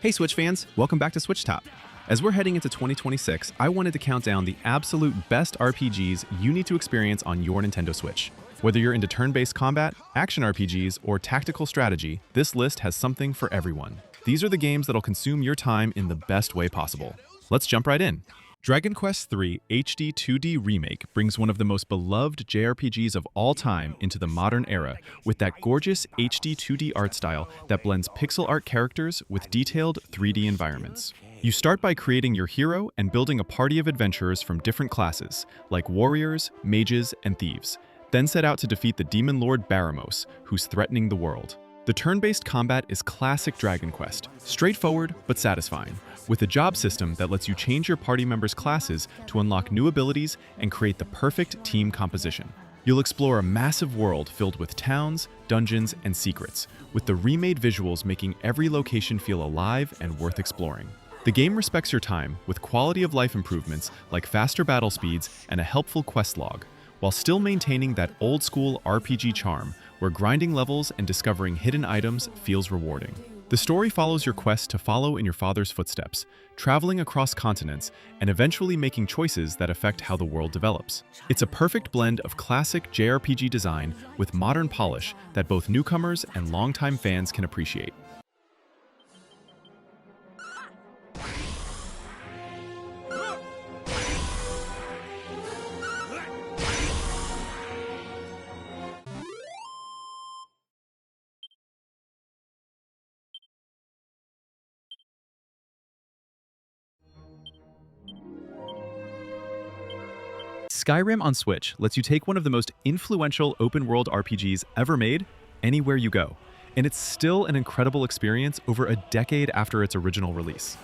Hey Switch fans, welcome back to Switch Top. As we're heading into 2026, I wanted to count down the absolute best RPGs you need to experience on your Nintendo Switch. Whether you're into turn-based combat, action RPGs, or tactical strategy, this list has something for everyone. These are the games that'll consume your time in the best way possible. Let's jump right in. Dragon Quest III HD 2D Remake brings one of the most beloved JRPGs of all time into the modern era with that gorgeous HD 2D art style that blends pixel art characters with detailed 3D environments. You start by creating your hero and building a party of adventurers from different classes, like warriors, mages, and thieves, then set out to defeat the demon lord Baramos, who's threatening the world. The turn-based combat is classic Dragon Quest, straightforward but satisfying, with a job system that lets you change your party members' classes to unlock new abilities and create the perfect team composition. You'll explore a massive world filled with towns, dungeons, and secrets, with the remade visuals making every location feel alive and worth exploring. The game respects your time with quality-of-life improvements like faster battle speeds and a helpful quest log, while still maintaining that old-school RPG charm where grinding levels and discovering hidden items feels rewarding. The story follows your quest to follow in your father's footsteps, traveling across continents and eventually making choices that affect how the world develops. It's a perfect blend of classic JRPG design with modern polish that both newcomers and longtime fans can appreciate. Skyrim on Switch lets you take one of the most influential open-world RPGs ever made anywhere you go, and it's still an incredible experience over a decade after its original release.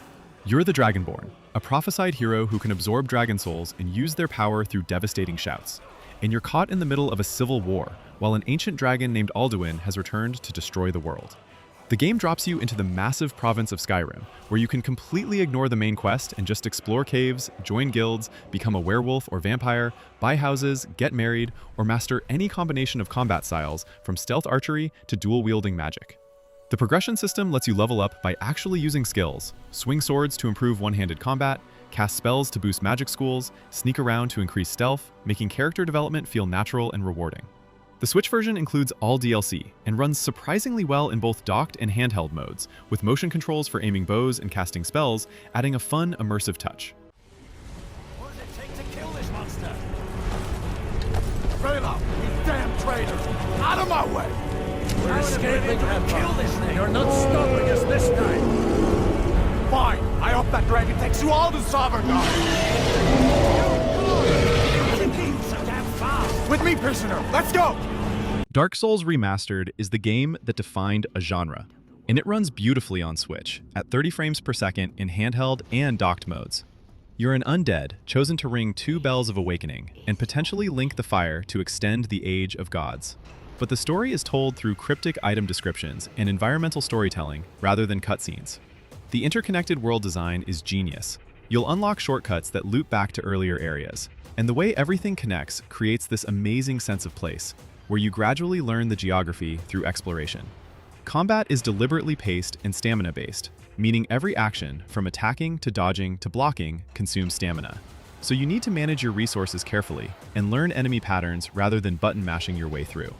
You're the Dragonborn, a prophesied hero who can absorb dragon souls and use their power through devastating shouts, and you're caught in the middle of a civil war while an ancient dragon named Alduin has returned to destroy the world. The game drops you into the massive province of Skyrim, where you can completely ignore the main quest and just explore caves, join guilds, become a werewolf or vampire, buy houses, get married, or master any combination of combat styles from stealth archery to dual-wielding magic. The progression system lets you level up by actually using skills, swing swords to improve one-handed combat, cast spells to boost magic schools, sneak around to increase stealth, making character development feel natural and rewarding. The Switch version includes all DLC and runs surprisingly well in both docked and handheld modes, with motion controls for aiming bows and casting spells, adding a fun, immersive touch. What does it take to kill this monster? Straight up, you damn traitor! Out of my way! We're escaping that kill this thing! You're not stopping us this time! Fine! I hope that dragon takes you all to Sovngarde! So damn fast! With me, prisoner! Let's go! Dark Souls Remastered is the game that defined a genre, and it runs beautifully on Switch, at 30 frames per second in handheld and docked modes. You're an undead chosen to ring 2 bells of awakening and potentially link the fire to extend the age of gods. But the story is told through cryptic item descriptions and environmental storytelling rather than cutscenes. The interconnected world design is genius. You'll unlock shortcuts that loop back to earlier areas, and the way everything connects creates this amazing sense of place, where you gradually learn the geography through exploration. Combat is deliberately paced and stamina-based, meaning every action, from attacking to dodging to blocking, consumes stamina. So you need to manage your resources carefully and learn enemy patterns rather than button mashing your way through.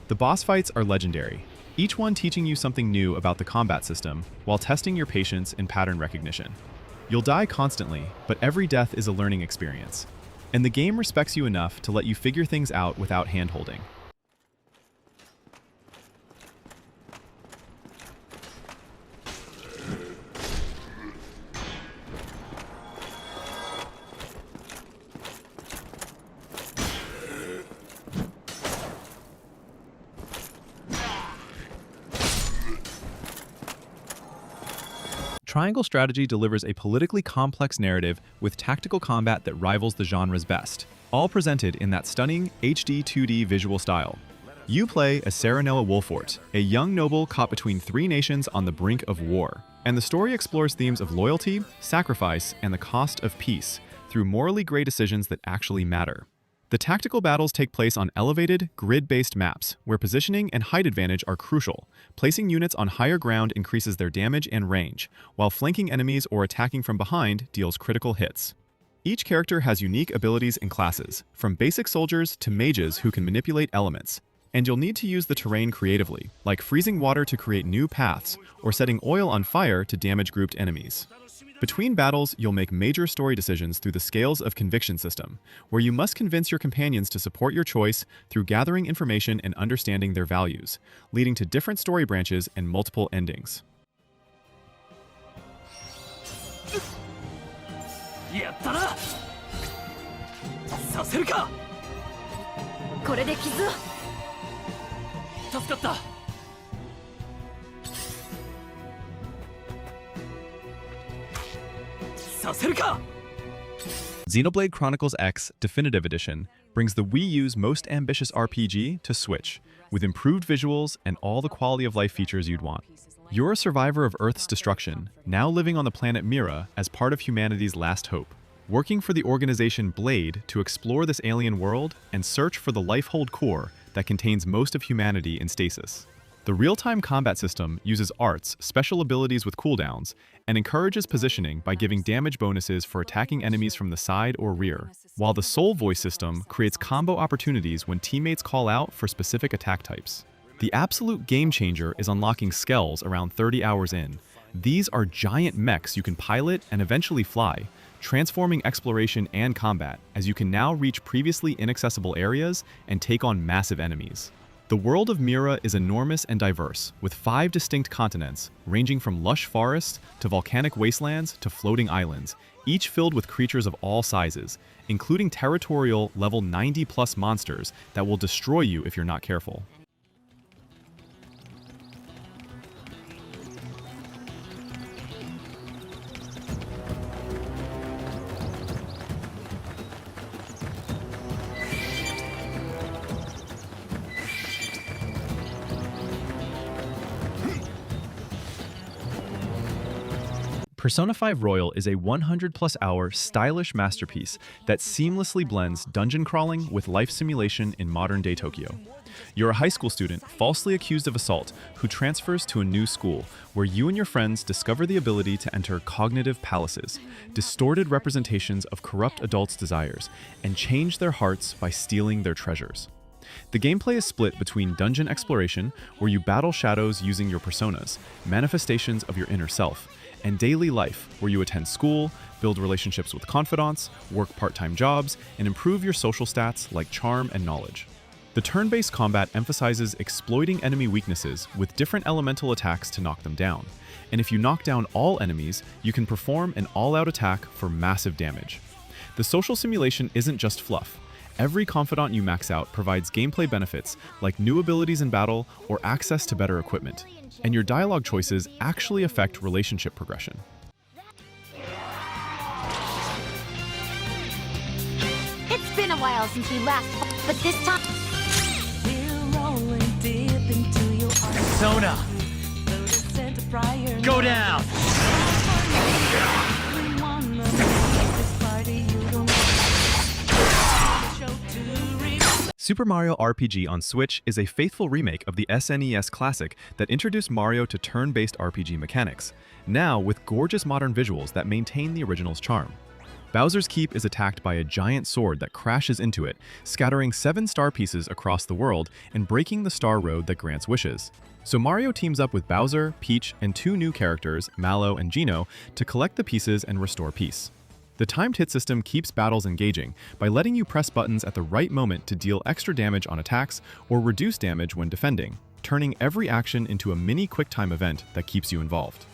The boss fights are legendary, each one teaching you something new about the combat system while testing your patience and pattern recognition. You'll die constantly, but every death is a learning experience, and the game respects you enough to let you figure things out without hand-holding. Triangle Strategy delivers a politically complex narrative with tactical combat that rivals the genre's best, all presented in that stunning HD 2D visual style. You play as Serenoa Wolfort, a young noble caught between 3 nations on the brink of war, and the story explores themes of loyalty, sacrifice, and the cost of peace through morally gray decisions that actually matter. The tactical battles take place on elevated, grid-based maps, where positioning and height advantage are crucial. Placing units on higher ground increases their damage and range, while flanking enemies or attacking from behind deals critical hits. Each character has unique abilities and classes, from basic soldiers to mages who can manipulate elements. And you'll need to use the terrain creatively, like freezing water to create new paths, or setting oil on fire to damage grouped enemies. Between battles, you'll make major story decisions through the Scales of Conviction system, where you must convince your companions to support your choice through gathering information and understanding their values, leading to different story branches and multiple endings. やったな。させるか。これで傷を。助かった。 Xenoblade Chronicles X Definitive Edition brings the Wii U's most ambitious RPG to Switch, with improved visuals and all the quality of life features you'd want. You're a survivor of Earth's destruction, now living on the planet NieR as part of humanity's last hope, working for the organization Blade to explore this alien world and search for the life-hold core that contains most of humanity in stasis. The real-time combat system uses arts, special abilities with cooldowns, and encourages positioning by giving damage bonuses for attacking enemies from the side or rear, while the soul voice system creates combo opportunities when teammates call out for specific attack types. The absolute game changer is unlocking skells around 30 hours in. These are giant mechs you can pilot and eventually fly, transforming exploration and combat, as you can now reach previously inaccessible areas and take on massive enemies. The world of NieR is enormous and diverse, with 5 distinct continents, ranging from lush forests to volcanic wastelands to floating islands, each filled with creatures of all sizes, including territorial level 90+ monsters that will destroy you if you're not careful. Persona 5 Royal is a 100+ hour stylish masterpiece that seamlessly blends dungeon crawling with life simulation in modern-day Tokyo. You're a high school student falsely accused of assault who transfers to a new school where you and your friends discover the ability to enter cognitive palaces, distorted representations of corrupt adults' desires, and change their hearts by stealing their treasures. The gameplay is split between dungeon exploration, where you battle shadows using your personas, manifestations of your inner self, and daily life, where you attend school, build relationships with confidants, work part-time jobs, and improve your social stats like charm and knowledge. The turn-based combat emphasizes exploiting enemy weaknesses with different elemental attacks to knock them down. And if you knock down all enemies, you can perform an all-out attack for massive damage. The social simulation isn't just fluff. Every confidant you max out provides gameplay benefits like new abilities in battle or access to better equipment. And your dialogue choices actually affect relationship progression. It's been a while since we last, but this time... Persona! Go down! Super Mario RPG on Switch is a faithful remake of the SNES classic that introduced Mario to turn-based RPG mechanics, now with gorgeous modern visuals that maintain the original's charm. Bowser's Keep is attacked by a giant sword that crashes into it, scattering 7 star pieces across the world and breaking the star road that grants wishes. So Mario teams up with Bowser, Peach, and 2 new characters, Mallow and Geno, to collect the pieces and restore peace. The timed hit system keeps battles engaging by letting you press buttons at the right moment to deal extra damage on attacks or reduce damage when defending, turning every action into a mini quick-time event that keeps you involved.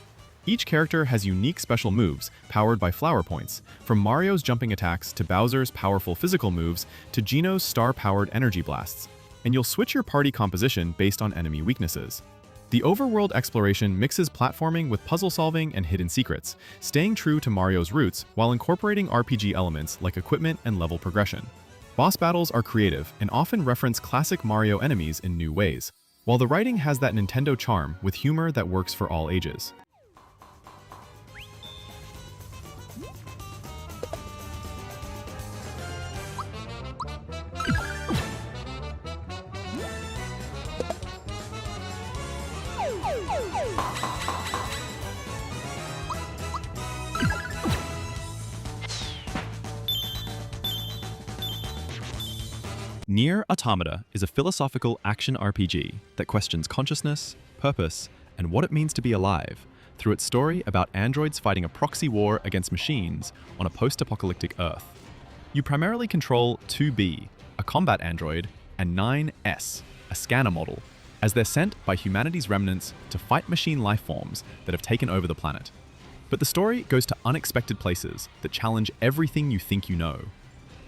Each character has unique special moves, powered by flower points, from Mario's jumping attacks to Bowser's powerful physical moves to Geno's star-powered energy blasts, and you'll switch your party composition based on enemy weaknesses. The overworld exploration mixes platforming with puzzle solving and hidden secrets, staying true to Mario's roots while incorporating RPG elements like equipment and level progression. Boss battles are creative and often reference classic Mario enemies in new ways, while the writing has that Nintendo charm with humor that works for all ages. NieR Automata is a philosophical action RPG that questions consciousness, purpose, and what it means to be alive through its story about androids fighting a proxy war against machines on a post-apocalyptic Earth. You primarily control 2B, a combat android, and 9S, a scanner model, as they're sent by humanity's remnants to fight machine lifeforms that have taken over the planet. But the story goes to unexpected places that challenge everything you think you know.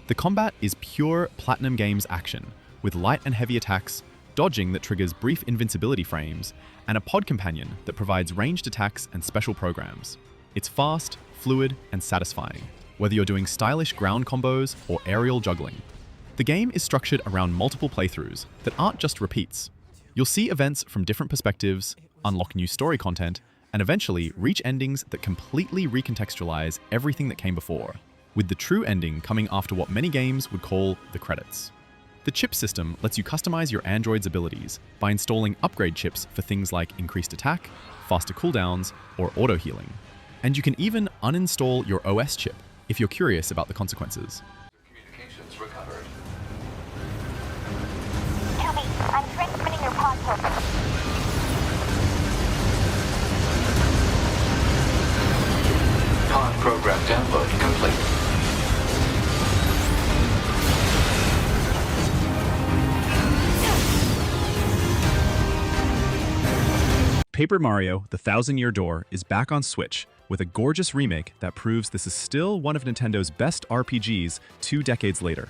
The combat is pure Platinum Games action, with light and heavy attacks, dodging that triggers brief invincibility frames, and a pod companion that provides ranged attacks and special programs. It's fast, fluid, and satisfying, whether you're doing stylish ground combos or aerial juggling. The game is structured around multiple playthroughs that aren't just repeats. You'll see events from different perspectives, unlock new story content, and eventually reach endings that completely recontextualize everything that came before, with the true ending coming after what many games would call the credits. The chip system lets you customize your android's abilities by installing upgrade chips for things like increased attack, faster cooldowns, or auto-healing. And you can even uninstall your OS chip if you're curious about the consequences. Communications recovered. 2B, I'm transmitting your pod token. Pod program download complete. Paper Mario: The Thousand-Year Door is back on Switch with a gorgeous remake that proves this is still one of Nintendo's best RPGs 2 decades later.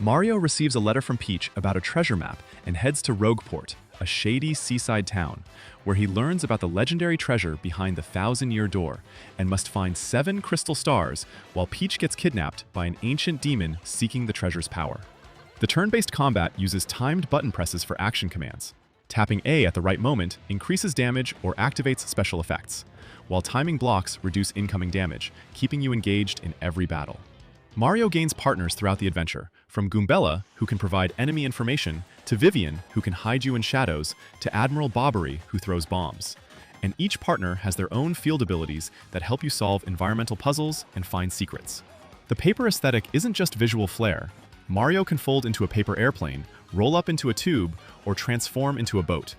Mario receives a letter from Peach about a treasure map and heads to Rogueport, a shady seaside town, where he learns about the legendary treasure behind the Thousand-Year Door and must find 7 crystal stars while Peach gets kidnapped by an ancient demon seeking the treasure's power. The turn-based combat uses timed button presses for action commands. Tapping A at the right moment increases damage or activates special effects, while timing blocks reduce incoming damage, keeping you engaged in every battle. Mario gains partners throughout the adventure, from Goombella, who can provide enemy information, to Vivian, who can hide you in shadows, to Admiral Bobbery, who throws bombs. And each partner has their own field abilities that help you solve environmental puzzles and find secrets. The paper aesthetic isn't just visual flair. Mario can fold into a paper airplane, roll up into a tube, or transform into a boat.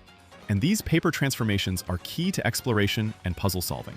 And these paper transformations are key to exploration and puzzle solving.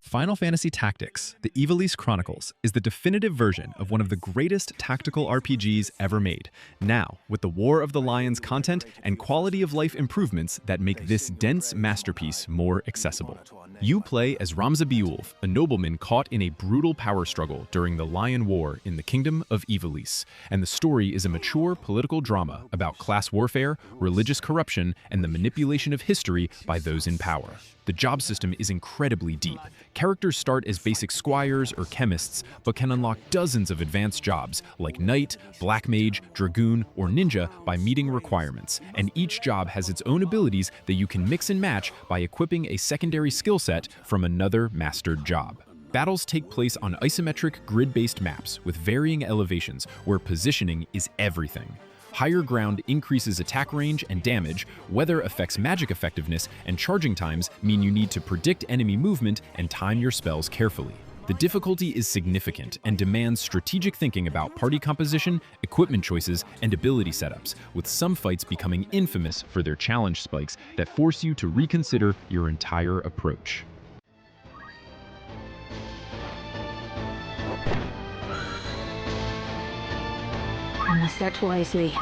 Final Fantasy Tactics: The Ivalice Chronicles is the definitive version of one of the greatest tactical RPGs ever made, now with the War of the Lions content and quality of life improvements that make this dense masterpiece more accessible. You play as Ramza Beulf, a nobleman caught in a brutal power struggle during the Lion War in the Kingdom of Ivalice, and the story is a mature political drama about class warfare, religious corruption, and the manipulation of history by those in power. The job system is incredibly deep. Characters start as basic squires or chemists, but can unlock dozens of advanced jobs like knight, black mage, dragoon, or ninja by meeting requirements, and each job has its own abilities that you can mix and match by equipping a secondary skill set from another mastered job. Battles take place on isometric grid-based maps with varying elevations where positioning is everything. Higher ground increases attack range and damage, weather affects magic effectiveness, and charging times mean you need to predict enemy movement and time your spells carefully. The difficulty is significant and demands strategic thinking about party composition, equipment choices, and ability setups, with some fights becoming infamous for their challenge spikes that force you to reconsider your entire approach. I must act wisely.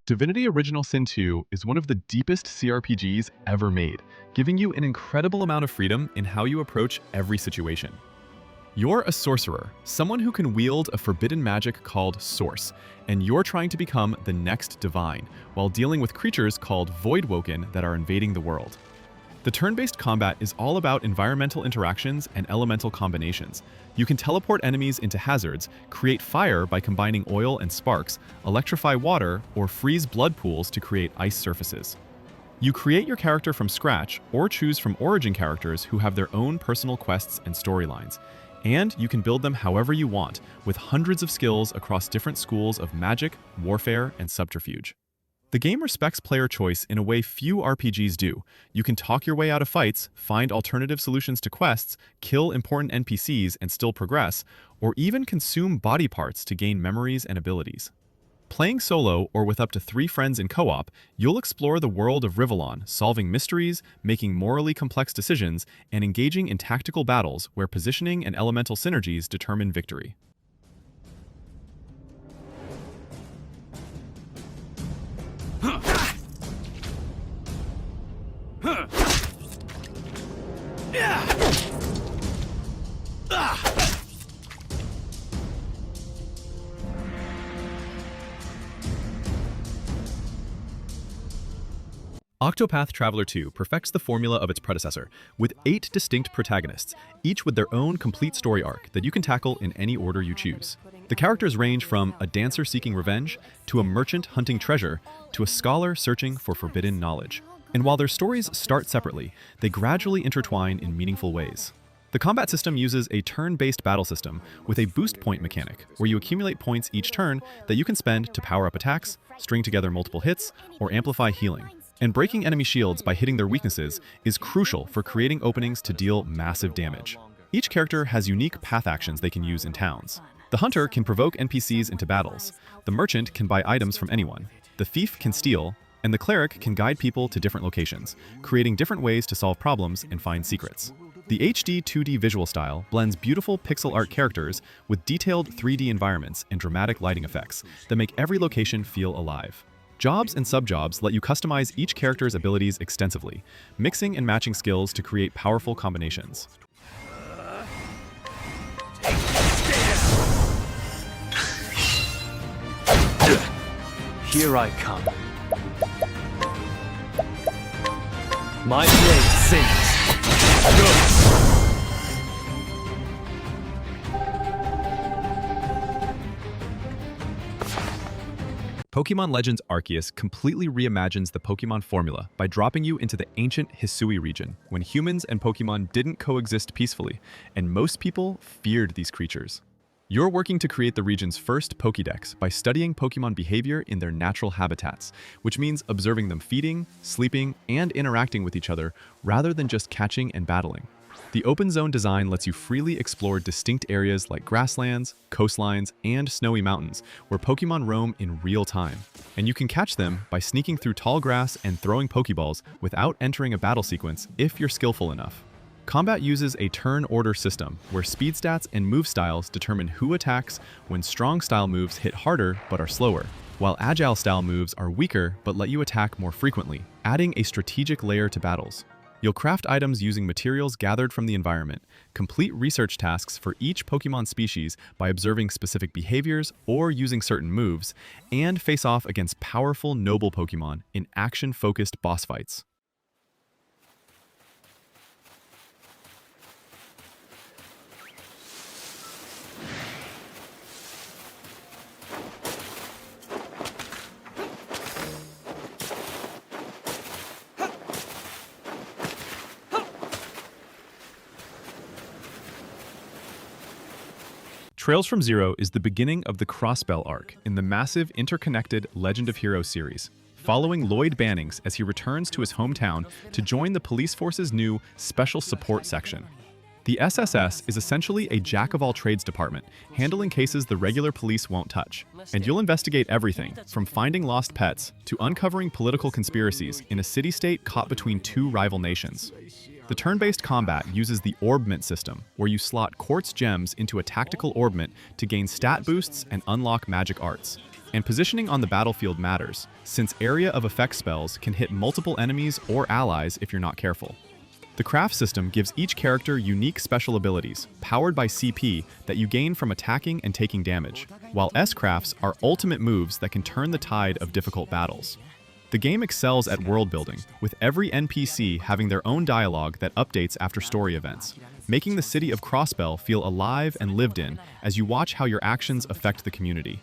Divinity Original Sin 2 is one of the deepest CRPGs ever made, giving you an incredible amount of freedom in how you approach every situation. You're a sorcerer, someone who can wield a forbidden magic called Source, and you're trying to become the next divine, while dealing with creatures called Voidwoken that are invading the world. The turn-based combat is all about environmental interactions and elemental combinations. You can teleport enemies into hazards, create fire by combining oil and sparks, electrify water, or freeze blood pools to create ice surfaces. You create your character from scratch or choose from origin characters who have their own personal quests and storylines. And you can build them however you want, with hundreds of skills across different schools of magic, warfare, and subterfuge. The game respects player choice in a way few RPGs do. You can talk your way out of fights, find alternative solutions to quests, kill important NPCs and still progress, or even consume body parts to gain memories and abilities. Playing solo or with up to 3 friends in co-op, you'll explore the world of Rivellon, solving mysteries, making morally complex decisions, and engaging in tactical battles where positioning and elemental synergies determine victory. Octopath Traveler II perfects the formula of its predecessor, with 8 distinct protagonists, each with their own complete story arc that you can tackle in any order you choose. The characters range from a dancer seeking revenge, to a merchant hunting treasure, to a scholar searching for forbidden knowledge. And while their stories start separately, they gradually intertwine in meaningful ways. The combat system uses a turn-based battle system with a boost point mechanic, where you accumulate points each turn that you can spend to power up attacks, string together multiple hits, or amplify healing. And breaking enemy shields by hitting their weaknesses is crucial for creating openings to deal massive damage. Each character has unique path actions they can use in towns. The hunter can provoke NPCs into battles, the merchant can buy items from anyone, the thief can steal, and the cleric can guide people to different locations, creating different ways to solve problems and find secrets. The HD 2D visual style blends beautiful pixel art characters with detailed 3D environments and dramatic lighting effects that make every location feel alive. Jobs and sub-jobs let you customize each character's abilities extensively, mixing and matching skills to create powerful combinations. Here I come. My blade sings. Go! Pokémon Legends Arceus completely reimagines the Pokémon formula by dropping you into the ancient Hisui region, when humans and Pokémon didn't coexist peacefully, and most people feared these creatures. You're working to create the region's first Pokédex by studying Pokémon behavior in their natural habitats, which means observing them feeding, sleeping, and interacting with each other rather than just catching and battling. The open zone design lets you freely explore distinct areas like grasslands, coastlines, and snowy mountains, where Pokémon roam in real time. And you can catch them by sneaking through tall grass and throwing Pokéballs without entering a battle sequence if you're skillful enough. Combat uses a turn order system, where speed stats and move styles determine who attacks when strong style moves hit harder but are slower, while agile style moves are weaker but let you attack more frequently, adding a strategic layer to battles. You'll craft items using materials gathered from the environment, complete research tasks for each Pokémon species by observing specific behaviors or using certain moves, and face off against powerful noble Pokémon in action-focused boss fights. Trails from Zero is the beginning of the Crossbell arc in the massive interconnected Legend of Heroes series, following Lloyd Bannings as he returns to his hometown to join the police force's new Special Support Section. The SSS is essentially a jack-of-all-trades department, handling cases the regular police won't touch. And you'll investigate everything, from finding lost pets to uncovering political conspiracies in a city-state caught between 2 rival nations. The turn-based combat uses the Orbment system, where you slot quartz gems into a tactical orbment to gain stat boosts and unlock magic arts. And positioning on the battlefield matters, since area of effect spells can hit multiple enemies or allies if you're not careful. The craft system gives each character unique special abilities, powered by CP, that you gain from attacking and taking damage, while S-crafts are ultimate moves that can turn the tide of difficult battles. The game excels at world building, with every NPC having their own dialogue that updates after story events, making the city of Crossbell feel alive and lived in as you watch how your actions affect the community.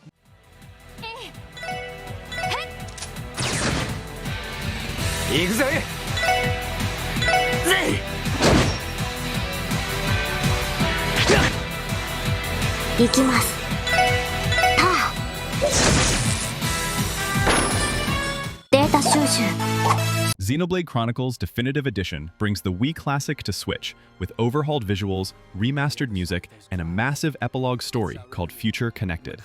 Xenoblade Chronicles Definitive Edition brings the Wii Classic to Switch with overhauled visuals, remastered music, and a massive epilogue story called Future Connected.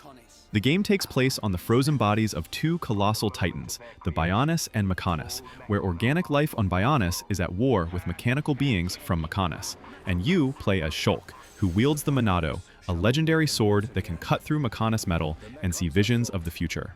The game takes place on the frozen bodies of two colossal titans, the Bionis and Mechonis, where organic life on Bionis is at war with mechanical beings from Mechonis, and you play as Shulk, who wields the Monado, a legendary sword that can cut through Mechonis metal and see visions of the future.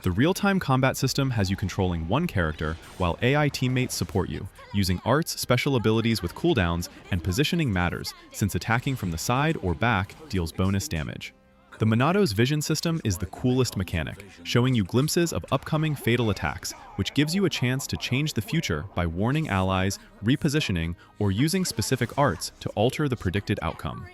The real-time combat system has you controlling one character, while AI teammates support you, using arts, special abilities with cooldowns, and positioning matters, since attacking from the side or back deals bonus damage. The Monado's vision system is the coolest mechanic, showing you glimpses of upcoming fatal attacks, which gives you a chance to change the future by warning allies, repositioning, or using specific arts to alter the predicted outcome.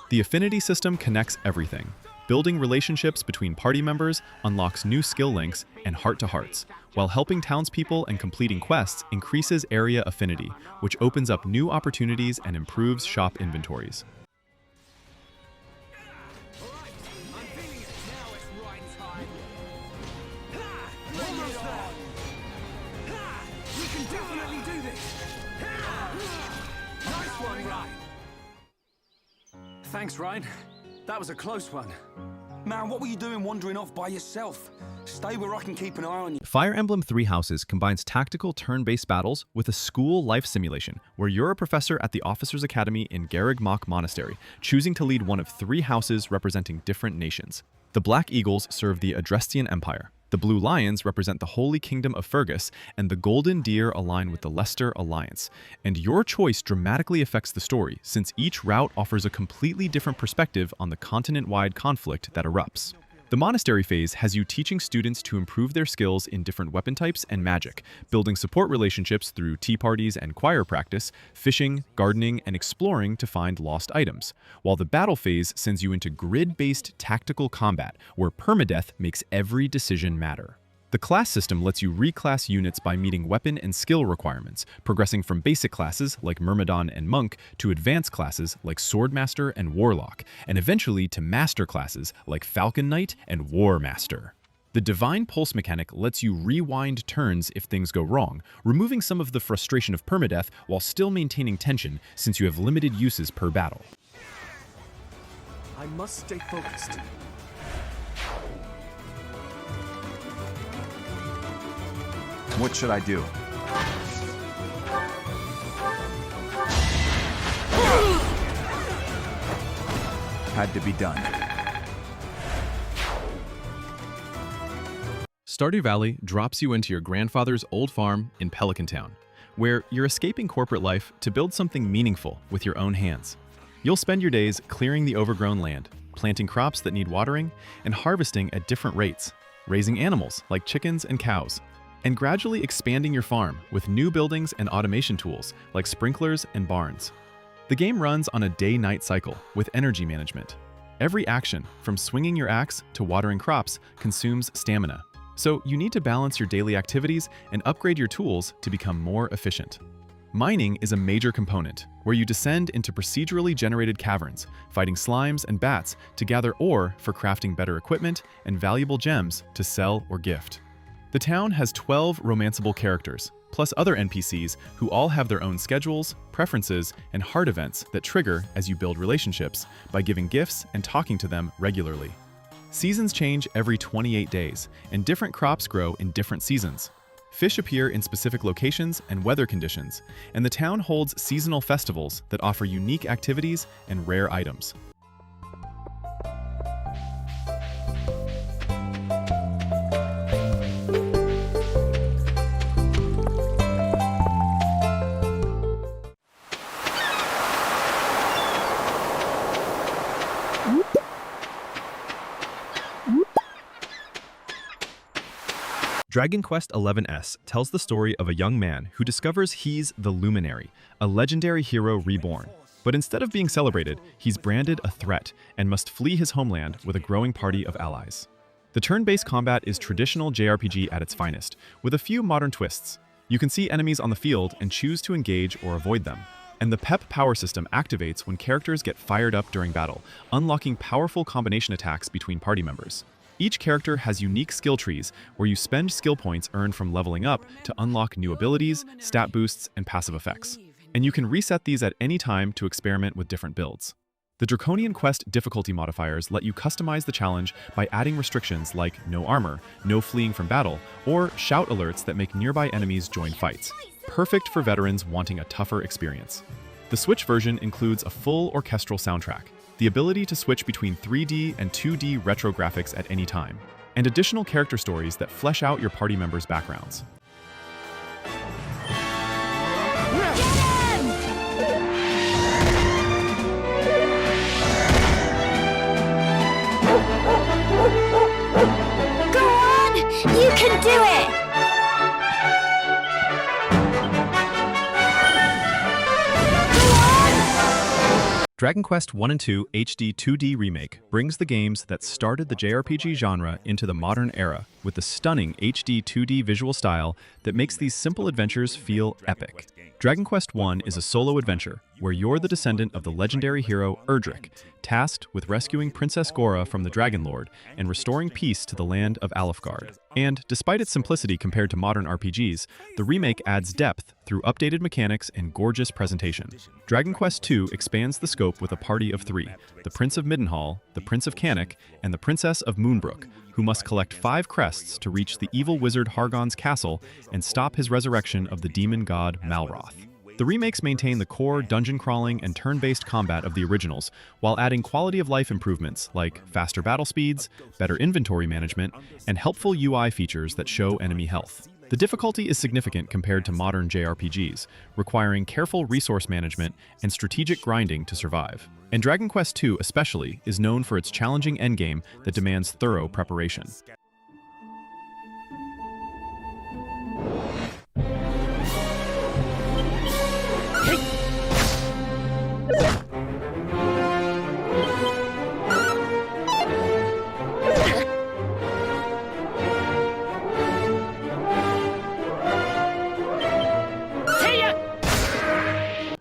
The affinity system connects everything. Building relationships between party members unlocks new skill links and heart-to-hearts, while helping townspeople and completing quests increases area affinity, which opens up new opportunities and improves shop inventories. Thanks, Ryan. That was a close one. Man, what were you doing wandering off by yourself? Stay where I can keep an eye on you. Fire Emblem Three Houses combines tactical turn-based battles with a school life simulation, where you're a professor at the Officers Academy in Garreg Mach Monastery, choosing to lead one of three houses representing different nations. The Black Eagles serve the Adrestian Empire, the Blue Lions represent the Holy Kingdom of Fergus, and the Golden Deer align with the Leicester Alliance. And your choice dramatically affects the story, since each route offers a completely different perspective on the continent-wide conflict that erupts. The monastery phase has you teaching students to improve their skills in different weapon types and magic, building support relationships through tea parties and choir practice, fishing, gardening, and exploring to find lost items, while the battle phase sends you into grid-based tactical combat, where permadeath makes every decision matter. The class system lets you reclass units by meeting weapon and skill requirements, progressing from basic classes like Myrmidon and Monk to advanced classes like Swordmaster and Warlock, and eventually to master classes like Falcon Knight and War Master. The Divine Pulse mechanic lets you rewind turns if things go wrong, removing some of the frustration of permadeath while still maintaining tension since you have limited uses per battle. I must stay focused. What should I do? Had to be done. Stardew Valley drops you into your grandfather's old farm in Pelican Town, where you're escaping corporate life to build something meaningful with your own hands. You'll spend your days clearing the overgrown land, planting crops that need watering, and harvesting at different rates, raising animals like chickens and cows, and gradually expanding your farm with new buildings and automation tools like sprinklers and barns. The game runs on a day-night cycle with energy management. Every action, from swinging your axe to watering crops, consumes stamina. So you need to balance your daily activities and upgrade your tools to become more efficient. Mining is a major component, where you descend into procedurally generated caverns, fighting slimes and bats to gather ore for crafting better equipment and valuable gems to sell or gift. The town has 12 romanceable characters, plus other NPCs who all have their own schedules, preferences, and heart events that trigger as you build relationships by giving gifts and talking to them regularly. Seasons change every 28 days, and different crops grow in different seasons. Fish appear in specific locations and weather conditions, and the town holds seasonal festivals that offer unique activities and rare items. Dragon Quest XI's tells the story of a young man who discovers he's the Luminary, a legendary hero reborn. But instead of being celebrated, he's branded a threat and must flee his homeland with a growing party of allies. The turn-based combat is traditional JRPG at its finest, with a few modern twists. You can see enemies on the field and choose to engage or avoid them. And the PEP power system activates when characters get fired up during battle, unlocking powerful combination attacks between party members. Each character has unique skill trees where you spend skill points earned from leveling up to unlock new abilities, stat boosts, and passive effects. And you can reset these at any time to experiment with different builds. The Draconian Quest difficulty modifiers let you customize the challenge by adding restrictions like no armor, no fleeing from battle, or shout alerts that make nearby enemies join fights. Perfect for veterans wanting a tougher experience. The Switch version includes a full orchestral soundtrack, the ability to switch between 3D and 2D retro graphics at any time, and additional character stories that flesh out your party members' backgrounds. You can do it! Dragon Quest I and II HD 2D Remake brings the games that started the JRPG genre into the modern era with the stunning HD 2D visual style that makes these simple adventures feel epic. Dragon Quest I is a solo adventure where you're the descendant of the legendary hero Erdrick, tasked with rescuing Princess Gora from the Dragon Lord and restoring peace to the land of Alefgard. And despite its simplicity compared to modern RPGs, the remake adds depth through updated mechanics and gorgeous presentation. Dragon Quest II expands the scope with a party of 3, the Prince of Middenhall, the Prince of Cannock, and the Princess of Moonbrook, who must collect 5 crests to reach the evil wizard Hargon's castle and stop his resurrection of the demon god Malroth. The remakes maintain the core dungeon crawling and turn-based combat of the originals, while adding quality-of-life improvements like faster battle speeds, better inventory management, and helpful UI features that show enemy health. The difficulty is significant compared to modern JRPGs, requiring careful resource management and strategic grinding to survive. And Dragon Quest II especially is known for its challenging endgame that demands thorough preparation.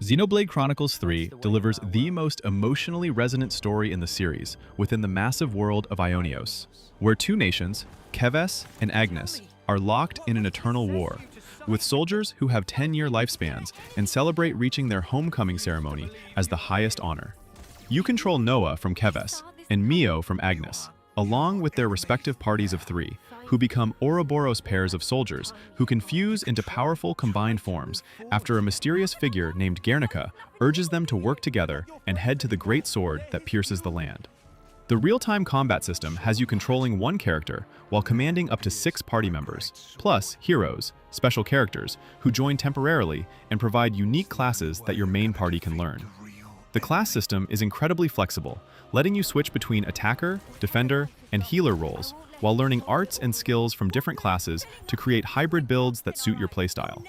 Xenoblade Chronicles 3 delivers the most emotionally resonant story in the series within the massive world of Ionios, where 2 nations, Keves and Agnes, are locked in an eternal war, with soldiers who have 10-year lifespans and celebrate reaching their homecoming ceremony as the highest honor. You control Noah from Keves and Mio from Agnes, along with their respective parties of 3, who become Ouroboros pairs of soldiers who can fuse into powerful combined forms after a mysterious figure named Guernica urges them to work together and head to the great sword that pierces the land. The real-time combat system has you controlling 1 character while commanding up to 6 party members, plus heroes, special characters, who join temporarily and provide unique classes that your main party can learn. The class system is incredibly flexible, letting you switch between attacker, defender, and healer roles, while learning arts and skills from different classes to create hybrid builds that suit your playstyle.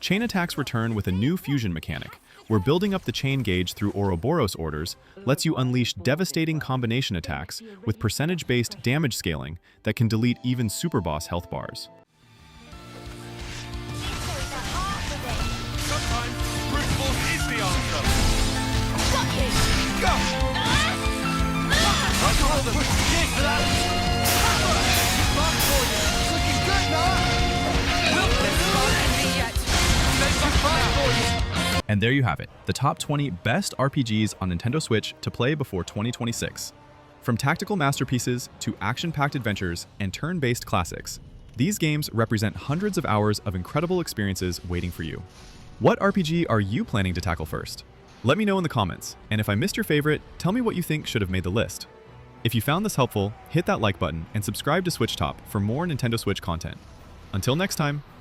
Chain attacks return with a new fusion mechanic, where building up the chain gauge through Ouroboros orders lets you unleash devastating combination attacks with percentage-based damage scaling that can delete even superboss health bars. Sometimes brute force is the answer. Go! I call them kick that. Looking good, Noah. Let's fight for you. And there you have it, the top 20 best RPGs on Nintendo Switch to play before 2026. From tactical masterpieces to action-packed adventures and turn-based classics, these games represent hundreds of hours of incredible experiences waiting for you. What RPG are you planning to tackle first? Let me know in the comments, and if I missed your favorite, tell me what you think should have made the list. If you found this helpful, hit that like button and subscribe to Switch Top for more Nintendo Switch content. Until next time.